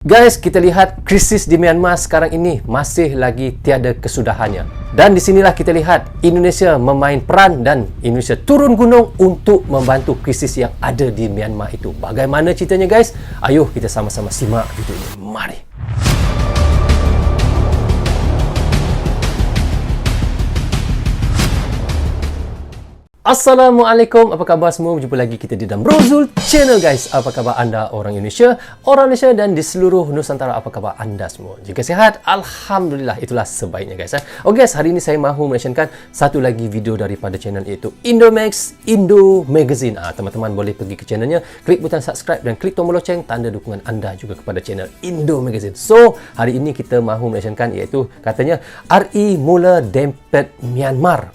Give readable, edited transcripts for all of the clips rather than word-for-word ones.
Guys, kita lihat krisis di Myanmar sekarang ini masih lagi tiada kesudahannya. Dan di sinilah kita lihat Indonesia memain peran dan Indonesia turun gunung untuk membantu krisis yang ada di Myanmar itu. Bagaimana ceritanya guys? Ayo kita sama-sama simak video ini. Mari. Assalamualaikum, apa khabar semua? Berjumpa lagi kita di dalam Brozul Channel guys. Apa khabar anda orang Indonesia dan di seluruh Nusantara, apa khabar anda semua? Jika sihat, Alhamdulillah, itulah sebaiknya guys. Oke guys, hari ini saya mahu menyaksikan satu lagi video daripada channel iaitu Indomax Indo Magazine. Teman-teman boleh pergi ke channelnya, klik butang subscribe dan klik tombol loceng, tanda dukungan anda juga kepada channel Indo Magazine. So, hari ini kita mahu menyaksikan iaitu katanya RI mula dempet Myanmar.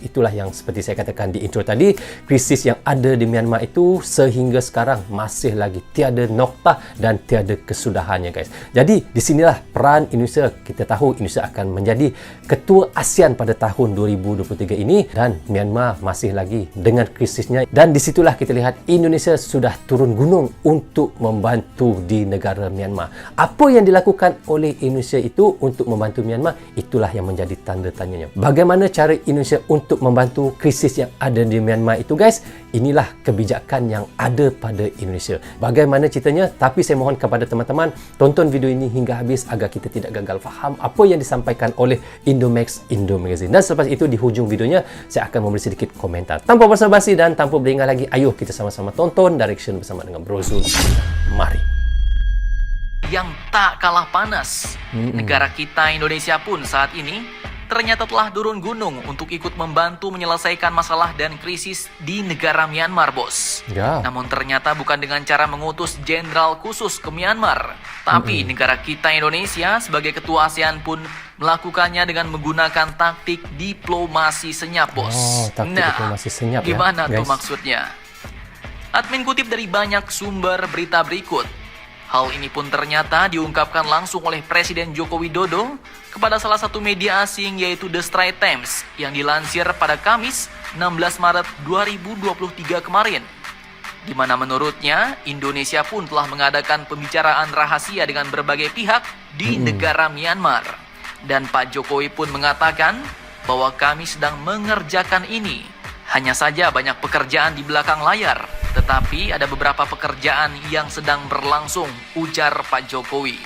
Itulah yang seperti saya katakan di intro tadi, krisis yang ada di Myanmar itu sehingga sekarang masih lagi tiada noktah dan tiada kesudahannya guys. Jadi di sinilah peran Indonesia. Kita tahu Indonesia akan menjadi ketua ASEAN pada tahun 2023 ini dan Myanmar masih lagi dengan krisisnya, dan disitulah kita lihat Indonesia sudah turun gunung untuk membantu di negara Myanmar. Apa yang dilakukan oleh Indonesia itu untuk membantu Myanmar, itulah yang menjadi tanda tanyanya. Bagaimana cara Indonesia untuk membantu krisis yang ada di Myanmar itu guys? Inilah kebijakan yang ada pada Indonesia. Bagaimana ceritanya? Tapi saya mohon kepada teman-teman, tonton video ini hingga habis agar kita tidak gagal faham apa yang disampaikan oleh Indomax Indo Magazine. Dan selepas itu di hujung videonya saya akan memberi sedikit komentar. Tanpa basa-basi dan tanpa beringat lagi, ayo kita sama-sama tonton Direction bersama dengan Brozul. Mari. Yang tak kalah panas, negara kita Indonesia pun saat ini ternyata telah turun gunung untuk ikut membantu menyelesaikan masalah dan krisis di negara Myanmar, bos. Ya. Namun ternyata bukan dengan cara mengutus jenderal khusus ke Myanmar, tapi negara kita Indonesia sebagai ketua ASEAN pun melakukannya dengan menggunakan taktik diplomasi senyap, bos. Diplomasi senyap, gimana ya, tuh maksudnya? Admin kutip dari banyak sumber berita berikut. Hal ini pun ternyata diungkapkan langsung oleh Presiden Joko Widodo kepada salah satu media asing yaitu The Straits Times yang dilansir pada Kamis 16 Maret 2023 kemarin. Di mana menurutnya Indonesia pun telah mengadakan pembicaraan rahasia dengan berbagai pihak di negara Myanmar. Dan Pak Jokowi pun mengatakan bahwa kami sedang mengerjakan ini. Hanya saja banyak pekerjaan di belakang layar, tetapi ada beberapa pekerjaan yang sedang berlangsung, ujar Pak Jokowi.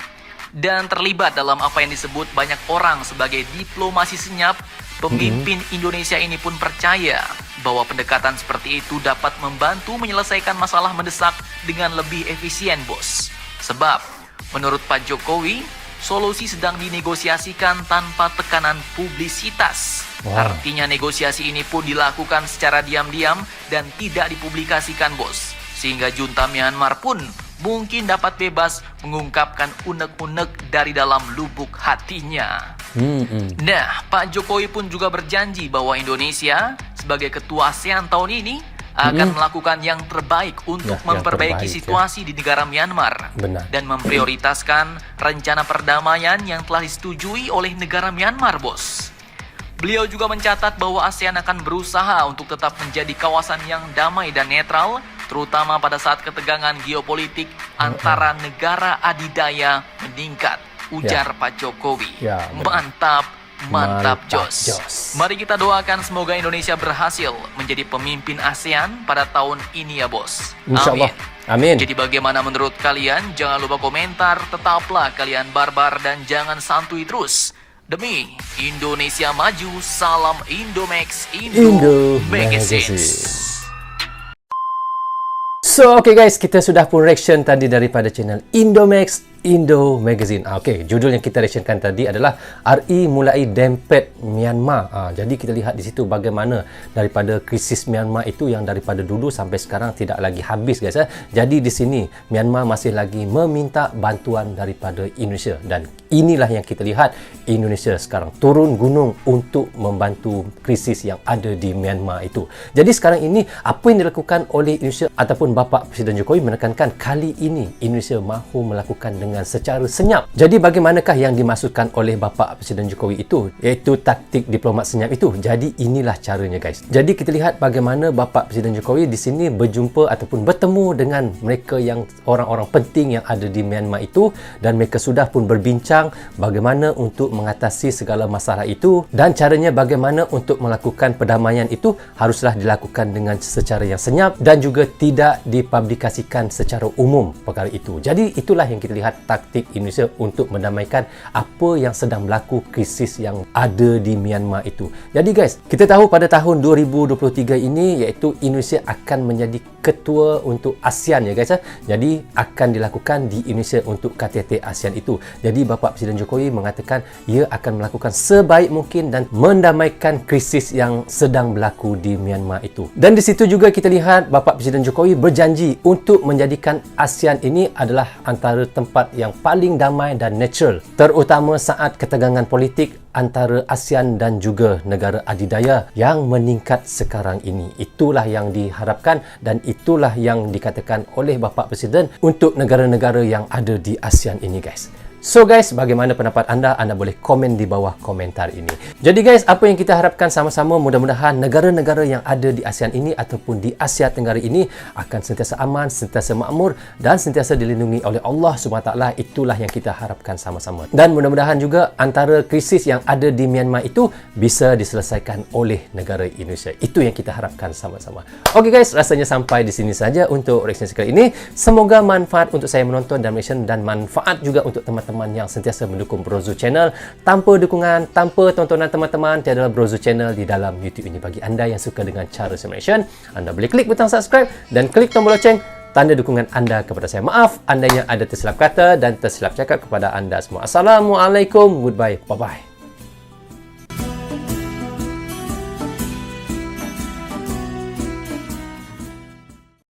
Dan terlibat dalam apa yang disebut banyak orang sebagai diplomasi senyap, pemimpin Indonesia ini pun percaya bahwa pendekatan seperti itu dapat membantu menyelesaikan masalah mendesak dengan lebih efisien, bos. Sebab, menurut Pak Jokowi, solusi sedang dinegosiasikan tanpa tekanan publisitas. Artinya negosiasi ini pun dilakukan secara diam-diam dan tidak dipublikasikan, bos. Sehingga junta Myanmar pun mungkin dapat bebas mengungkapkan unek-unek dari dalam lubuk hatinya. Nah, Pak Jokowi pun juga berjanji bahwa Indonesia sebagai ketua ASEAN tahun ini akan melakukan yang terbaik untuk memperbaiki situasi di negara Myanmar. Dan memprioritaskan rencana perdamaian yang telah disetujui oleh negara Myanmar, bos. Beliau juga mencatat bahwa ASEAN akan berusaha untuk tetap menjadi kawasan yang damai dan netral, terutama pada saat ketegangan geopolitik antara negara adidaya meningkat, ujar Pak Jokowi. Mantap, Jos. Mari kita doakan semoga Indonesia berhasil menjadi pemimpin ASEAN pada tahun ini ya, bos. Insyaallah. Amin. Jadi bagaimana menurut kalian? Jangan lupa komentar, tetaplah kalian barbar dan jangan santuy terus. Demi Indonesia maju, salam Indomax Indo Magazine. So, okay guys, kita sudah pun reaction tadi daripada channel Indomax Indo Magazine. Judul yang kita reactionkan tadi adalah RI mulai dempet Myanmar. Jadi kita lihat di situ bagaimana daripada krisis Myanmar itu yang daripada dulu sampai sekarang tidak lagi habis guys. Jadi di sini Myanmar masih lagi meminta bantuan daripada Indonesia, dan inilah yang kita lihat Indonesia sekarang turun gunung untuk membantu krisis yang ada di Myanmar itu. Jadi sekarang ini apa yang dilakukan oleh Indonesia ataupun Bapak Presiden Jokowi menekankan kali ini Indonesia mahu melakukan dengan dengan secara senyap. Jadi bagaimanakah yang dimaksudkan oleh Bapak Presiden Jokowi itu, iaitu taktik diplomat senyap itu? Jadi inilah caranya guys. Jadi kita lihat bagaimana Bapak Presiden Jokowi di sini berjumpa ataupun bertemu dengan mereka yang orang-orang penting yang ada di Myanmar itu, dan mereka sudah pun berbincang bagaimana untuk mengatasi segala masalah itu, dan caranya bagaimana untuk melakukan perdamaian itu haruslah dilakukan dengan secara yang senyap dan juga tidak dipublikasikan secara umum perkara itu. Jadi itulah yang kita lihat taktik Indonesia untuk mendamaikan apa yang sedang berlaku, krisis yang ada di Myanmar itu. Jadi guys, kita tahu pada tahun 2023 ini iaitu Indonesia akan menjadi ketua untuk ASEAN ya guys ya. Jadi akan dilakukan di Indonesia untuk KTT ASEAN itu. Jadi Bapak Presiden Jokowi mengatakan ia akan melakukan sebaik mungkin dan mendamaikan krisis yang sedang berlaku di Myanmar itu. Dan di situ juga kita lihat Bapak Presiden Jokowi berjanji untuk menjadikan ASEAN ini adalah antara tempat yang paling damai dan natural, terutama saat ketegangan politik antara ASEAN dan juga negara adidaya yang meningkat sekarang ini. Itulah yang diharapkan dan itulah yang dikatakan oleh Bapak Presiden untuk negara-negara yang ada di ASEAN ini guys. So guys, bagaimana pendapat anda? Anda boleh komen di bawah komentar ini. Jadi guys, apa yang kita harapkan sama-sama, mudah-mudahan negara-negara yang ada di ASEAN ini ataupun di Asia Tenggara ini akan sentiasa aman, sentiasa makmur dan sentiasa dilindungi oleh Allah SWT. Itulah yang kita harapkan sama-sama. Dan mudah-mudahan juga antara krisis yang ada di Myanmar itu bisa diselesaikan oleh negara Indonesia. Itu yang kita harapkan sama-sama. Okey guys, rasanya sampai di sini saja untuk reaction sekali ini. Semoga manfaat untuk saya menonton dan reaction dan manfaat juga untuk teman-teman yang sentiasa mendukung Brozo Channel. Tanpa dukungan, tanpa tontonan teman-teman, tiada Brozo Channel di dalam YouTube ini. Bagi anda yang suka dengan cara saya reaction, anda boleh klik butang subscribe dan klik tombol loceng, tanda dukungan anda kepada saya. Maaf anda yang ada tersilap kata dan tersilap cakap kepada anda semua. Assalamualaikum, goodbye, bye-bye.